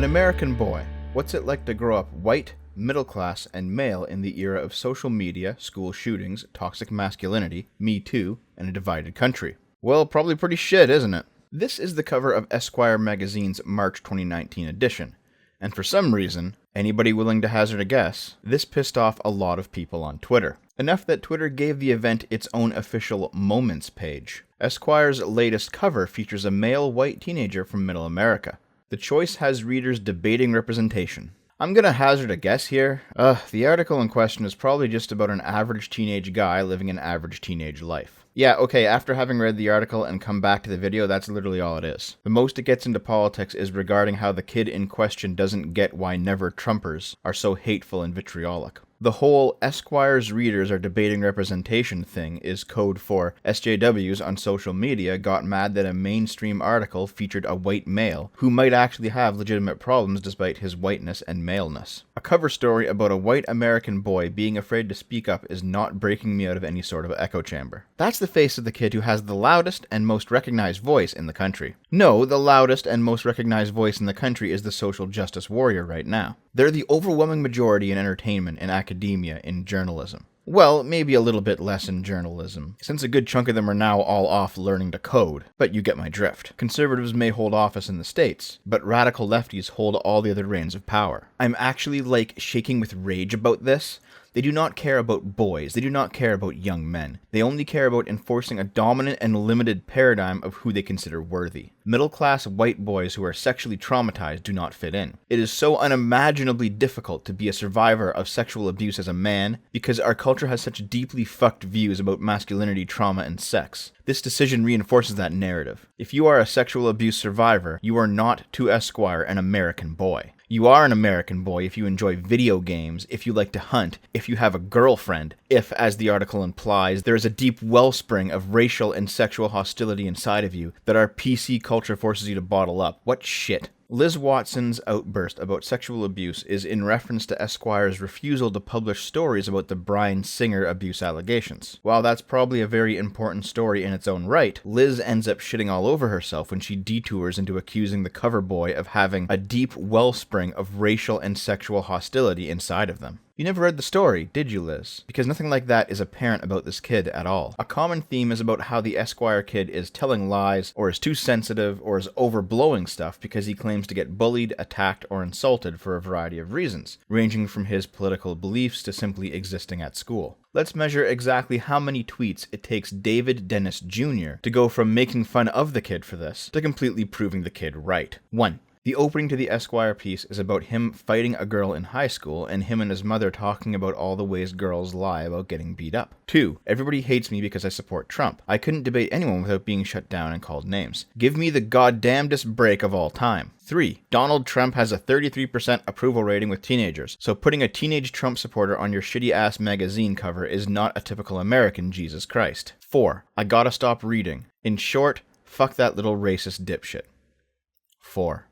American boy. What's it like to grow up white, middle class, and male in the era of social media, school shootings, toxic masculinity, Me Too, and a divided country? Well, probably pretty shit, isn't it? This is the cover of Esquire magazine's March 2019 edition. And for some reason, anybody willing to hazard a guess, this pissed off a lot of people on Twitter. Enough that Twitter gave the event its own official Moments page. Esquire's latest cover features a male white teenager from Middle America. The choice has readers debating representation. I'm gonna hazard a guess here. The article in question is probably just about an average teenage guy living an average teenage life. Yeah, okay, after having read the article and come back to the video, that's literally all it is. The most it gets into politics is regarding how the kid in question doesn't get why never Trumpers are so hateful and vitriolic. The whole Esquire's readers are debating representation thing is code for SJWs on social media got mad that a mainstream article featured a white male who might actually have legitimate problems despite his whiteness and maleness. A cover story about a white American boy being afraid to speak up is not breaking me out of any sort of echo chamber. That's the face of the kid who has the loudest and most recognized voice in the country. No, the loudest and most recognized voice in the country is the social justice warrior right now. They're the overwhelming majority in entertainment, in academia, in journalism. Well, maybe a little bit less in journalism, since a good chunk of them are now all off learning to code, but you get my drift. Conservatives may hold office in the States, but radical lefties hold all the other reins of power. I'm actually, shaking with rage about this. They do not care about boys. They do not care about young men. They only care about enforcing a dominant and limited paradigm of who they consider worthy. Middle-class white boys who are sexually traumatized do not fit in. It is so unimaginably difficult to be a survivor of sexual abuse as a man because our culture has such deeply fucked views about masculinity, trauma, and sex. This decision reinforces that narrative. If you are a sexual abuse survivor, you are not, to Esquire, an American boy. You are an American boy if you enjoy video games, if you like to hunt, if you have a girlfriend, if, as the article implies, there is a deep wellspring of racial and sexual hostility inside of you that our PC culture forces you to bottle up. What shit. Liz Watson's outburst about sexual abuse is in reference to Esquire's refusal to publish stories about the Bryan Singer abuse allegations. While that's probably a very important story in its own right, Liz ends up shitting all over herself when she detours into accusing the cover boy of having a deep wellspring of racial and sexual hostility inside of them. You never read the story, did you, Liz? Because nothing like that is apparent about this kid at all. A common theme is about how the Esquire kid is telling lies, or is too sensitive, or is overblowing stuff because he claims to get bullied, attacked, or insulted for a variety of reasons, ranging from his political beliefs to simply existing at school. Let's measure exactly how many tweets it takes David Dennis Jr. to go from making fun of the kid for this to completely proving the kid right. 1. The opening to the Esquire piece is about him fighting a girl in high school and him and his mother talking about all the ways girls lie about getting beat up. 2. Everybody hates me because I support Trump. I couldn't debate anyone without being shut down and called names. Give me the goddamnedest break of all time. 3. Donald Trump has a 33% approval rating with teenagers, so putting a teenage Trump supporter on your shitty-ass magazine cover is not a typical American, Jesus Christ. 4. I gotta stop reading. In short, fuck that little racist dipshit. 4.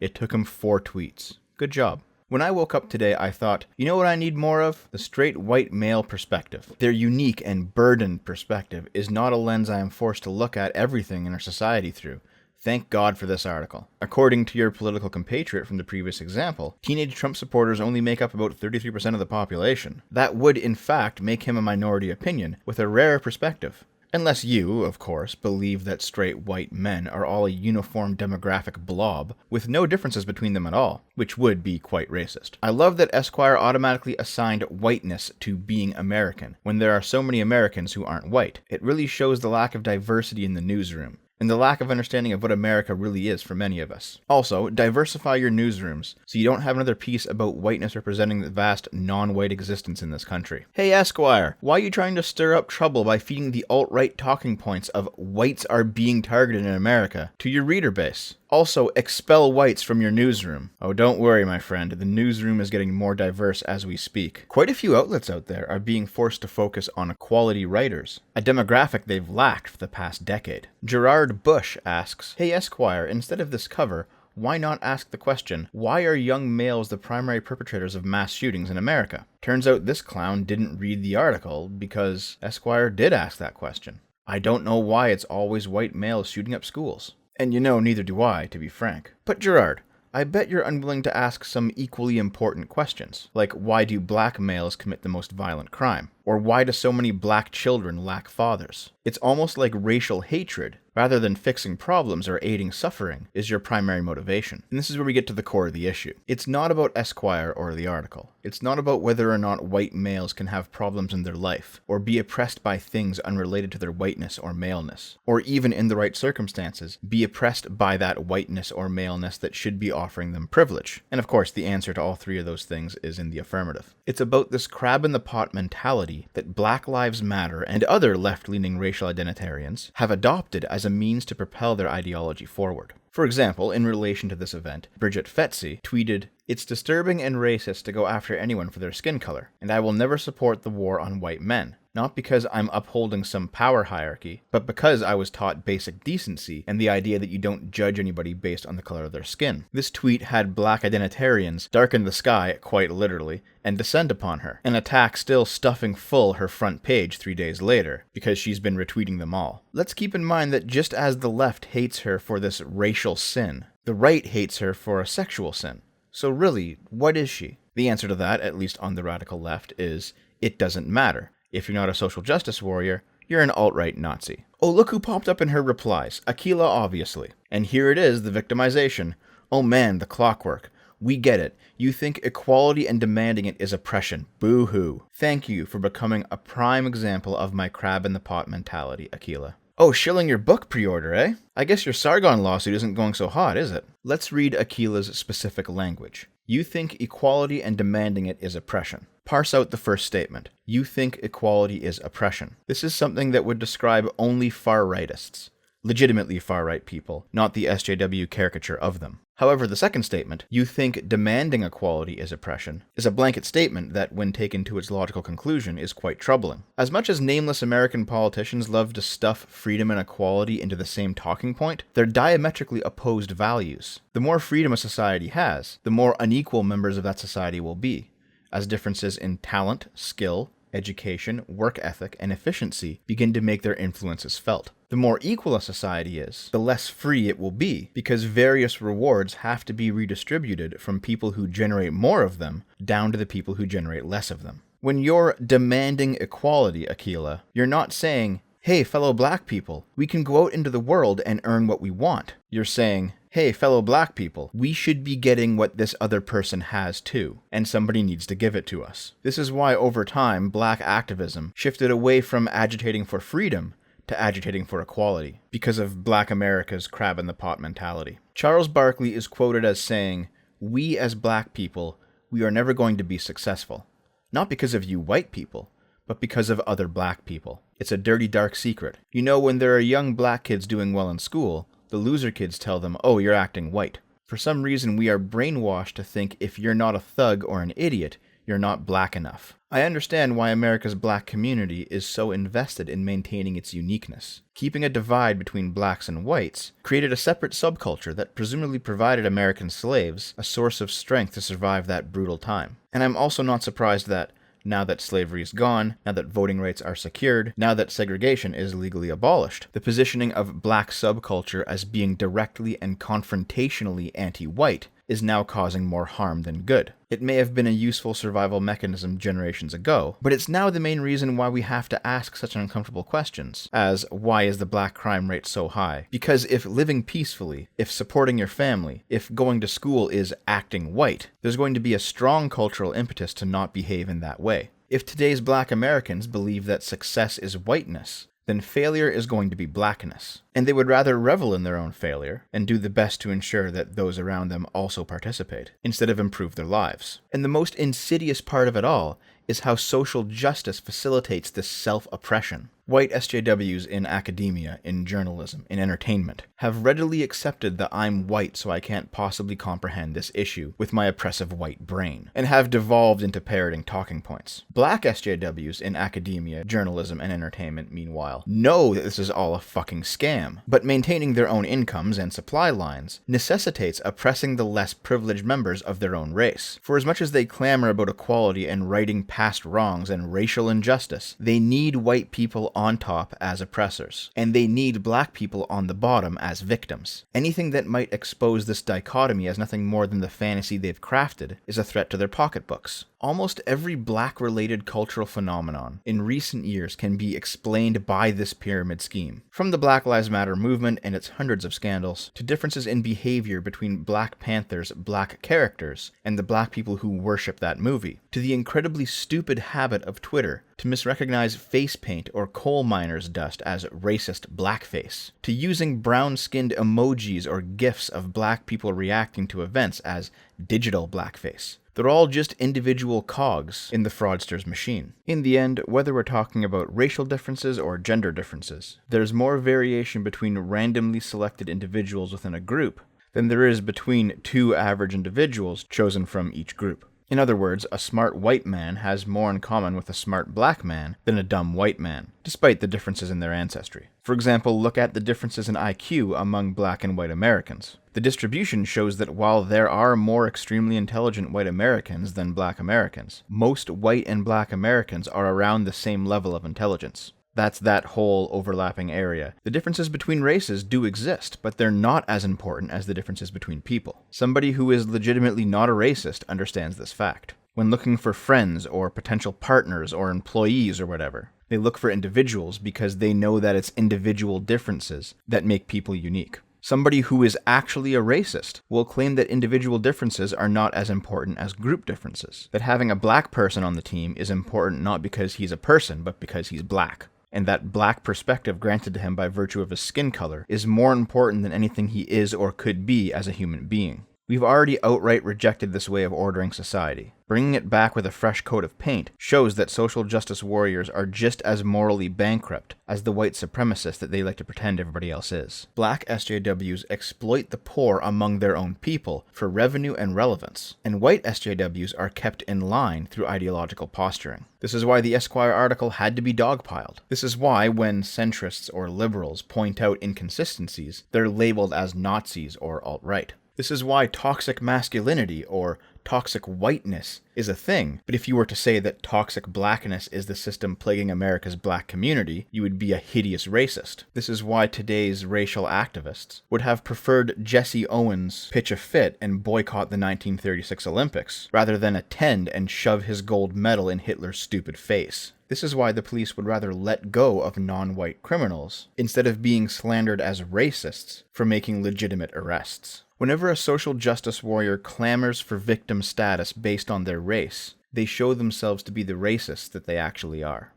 It took him 4 tweets. Good job. When I woke up today, I thought, you know what I need more of? The straight white male perspective. Their unique and burdened perspective is not a lens I am forced to look at everything in our society through. Thank God for this article. According to your political compatriot from the previous example, teenage Trump supporters only make up about 33% of the population. That would, in fact, make him a minority opinion, with a rare perspective. Unless you, of course, believe that straight white men are all a uniform demographic blob, with no differences between them at all, which would be quite racist. I love that Esquire automatically assigned whiteness to being American, when there are so many Americans who aren't white. It really shows the lack of diversity in the newsroom, and the lack of understanding of what America really is for many of us. Also, diversify your newsrooms, so you don't have another piece about whiteness representing the vast non-white existence in this country. Hey Esquire, why are you trying to stir up trouble by feeding the alt-right talking points of whites are being targeted in America to your reader base? Also, expel whites from your newsroom. Oh, don't worry, my friend. The newsroom is getting more diverse as we speak. Quite a few outlets out there are being forced to focus on quality writers, a demographic they've lacked for the past decade. Gerard Bush asks, hey Esquire, instead of this cover, why not ask the question, why are young males the primary perpetrators of mass shootings in America? Turns out this clown didn't read the article because Esquire did ask that question. I don't know why it's always white males shooting up schools. And you know, neither do I, to be frank. But Gerard, I bet you're unwilling to ask some equally important questions, like why do black males commit the most violent crime? Or why do so many black children lack fathers? It's almost like racial hatred, rather than fixing problems or aiding suffering, is your primary motivation. And this is where we get to the core of the issue. It's not about Esquire or the article. It's not about whether or not white males can have problems in their life, or be oppressed by things unrelated to their whiteness or maleness, or even in the right circumstances, be oppressed by that whiteness or maleness that should be offering them privilege. And of course, the answer to all three of those things is in the affirmative. It's about this crab-in-the-pot mentality that Black Lives Matter and other left-leaning racial identitarians have adopted as a means to propel their ideology forward. For example, in relation to this event, Bridget Fetzi tweeted, "It's disturbing and racist to go after anyone for their skin color, and I will never support the war on white men. Not because I'm upholding some power hierarchy, but because I was taught basic decency and the idea that you don't judge anybody based on the color of their skin." This tweet had black identitarians darken the sky, quite literally, and descend upon her, an attack still stuffing full her front page 3 days later, because she's been retweeting them all. Let's keep in mind that just as the left hates her for this racial sin, the right hates her for a sexual sin. So really, what is she? The answer to that, at least on the radical left, is it doesn't matter. If you're not a social justice warrior, you're an alt-right Nazi. Oh, look who popped up in her replies. Akila, obviously. And here it is, the victimization. Oh man, the clockwork. We get it. You think equality and demanding it is oppression. Boo-hoo. Thank you for becoming a prime example of my crab-in-the-pot mentality, Akila. Oh, shilling your book pre-order, eh? I guess your Sargon lawsuit isn't going so hot, is it? Let's read Akila's specific language. You think equality and demanding it is oppression. Parse out the first statement. You think equality is oppression. This is something that would describe only far-rightists. Legitimately far-right people, not the SJW caricature of them. However, the second statement, you think demanding equality is oppression, is a blanket statement that, when taken to its logical conclusion, is quite troubling. As much as nameless American politicians love to stuff freedom and equality into the same talking point, they're diametrically opposed values. The more freedom a society has, the more unequal members of that society will be, as differences in talent, skill, education, work ethic, and efficiency begin to make their influences felt. The more equal a society is, the less free it will be, because various rewards have to be redistributed from people who generate more of them down to the people who generate less of them. When you're demanding equality, Akila, you're not saying, hey, fellow black people, we can go out into the world and earn what we want. You're saying, hey, fellow black people, we should be getting what this other person has too, and somebody needs to give it to us. This is why over time, black activism shifted away from agitating for freedom to agitating for equality, because of black America's crab-in-the-pot mentality. Charles Barkley is quoted as saying, "We as black people, we are never going to be successful. Not because of you white people, but because of other black people. It's a dirty, dark secret. You know, when there are young black kids doing well in school, the loser kids tell them, oh, you're acting white. For some reason, we are brainwashed to think if you're not a thug or an idiot, you're not black enough. I understand why America's black community is so invested in maintaining its uniqueness. Keeping a divide between blacks and whites created a separate subculture that presumably provided American slaves a source of strength to survive that brutal time. And I'm also not surprised that, now that slavery is gone, now that voting rights are secured, now that segregation is legally abolished, the positioning of black subculture as being directly and confrontationally anti-white is now causing more harm than good. It may have been a useful survival mechanism generations ago, but it's now the main reason why we have to ask such uncomfortable questions, as why is the black crime rate so high? Because if living peacefully, if supporting your family, if going to school is acting white, there's going to be a strong cultural impetus to not behave in that way. If today's black Americans believe that success is whiteness, then failure is going to be blackness. And they would rather revel in their own failure and do the best to ensure that those around them also participate, instead of improve their lives. And the most insidious part of it all is how social justice facilitates this self-oppression. White SJWs in academia, in journalism, in entertainment, have readily accepted that I'm white so I can't possibly comprehend this issue with my oppressive white brain, and have devolved into parroting talking points. Black SJWs in academia, journalism, and entertainment, meanwhile, know that this is all a fucking scam, but maintaining their own incomes and supply lines necessitates oppressing the less privileged members of their own race. For as much as they clamor about equality and righting past wrongs and racial injustice, they need white people on top as oppressors, and they need black people on the bottom as victims. Anything that might expose this dichotomy as nothing more than the fantasy they've crafted is a threat to their pocketbooks. Almost every black-related cultural phenomenon in recent years can be explained by this pyramid scheme. From the Black Lives Matter movement and its hundreds of scandals, to differences in behavior between Black Panther's black characters and the black people who worship that movie, to the incredibly stupid habit of Twitter to misrecognize face paint or coal miner's dust as racist blackface, to using brown-skinned emojis or GIFs of black people reacting to events as digital blackface. They're all just individual cogs in the fraudster's machine. In the end, whether we're talking about racial differences or gender differences, there's more variation between randomly selected individuals within a group than there is between two average individuals chosen from each group. In other words, a smart white man has more in common with a smart black man than a dumb white man, despite the differences in their ancestry. For example, look at the differences in IQ among black and white Americans. The distribution shows that while there are more extremely intelligent white Americans than black Americans, most white and black Americans are around the same level of intelligence. That's that whole overlapping area. The differences between races do exist, but they're not as important as the differences between people. Somebody who is legitimately not a racist understands this fact. When looking for friends or potential partners or employees or whatever, they look for individuals because they know that it's individual differences that make people unique. Somebody who is actually a racist will claim that individual differences are not as important as group differences. That having a black person on the team is important not because he's a person, but because he's black. And that black perspective granted to him by virtue of his skin color is more important than anything he is or could be as a human being. We've already outright rejected this way of ordering society. Bringing it back with a fresh coat of paint shows that social justice warriors are just as morally bankrupt as the white supremacists that they like to pretend everybody else is. Black SJWs exploit the poor among their own people for revenue and relevance, and white SJWs are kept in line through ideological posturing. This is why the Esquire article had to be dogpiled. This is why, when centrists or liberals point out inconsistencies, they're labeled as Nazis or alt-right. This is why toxic masculinity or toxic whiteness is a thing, but if you were to say that toxic blackness is the system plaguing America's black community, you would be a hideous racist. This is why today's racial activists would have preferred Jesse Owens pitch a fit and boycott the 1936 Olympics, rather than attend and shove his gold medal in Hitler's stupid face. This is why the police would rather let go of non-white criminals, instead of being slandered as racists for making legitimate arrests. Whenever a social justice warrior clamors for victim status based on their race, they show themselves to be the racists that they actually are.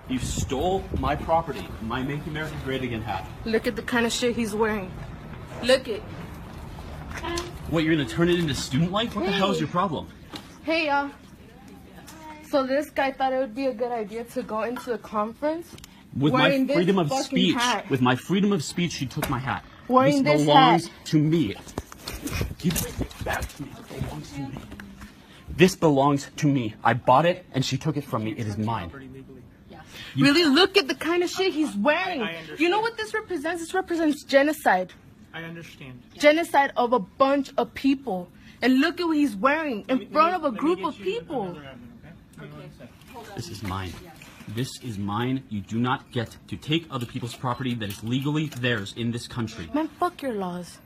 You stole my property, my Make America Great Again hat. Look at the kind of shit he's wearing. Look it. What, you're gonna turn it into student life? What the hell is your problem? Hey, y'all. So this guy thought it would be a good idea to go into a conference With my wearing this freedom of fucking speech, hat. with my freedom of speech, she took my hat. Wearing this this belongs hat. to me. Give it back to me. It belongs to me. This belongs to me. I bought it and she took it from me. It is mine. Really, look at the kind of shit he's wearing. You know what this represents? This represents genocide. I understand. Genocide of a bunch of people. And look at what he's wearing in front of a group of people. This is mine. This is mine. You do not get to take other people's property that is legally theirs in this country. Man, fuck your laws.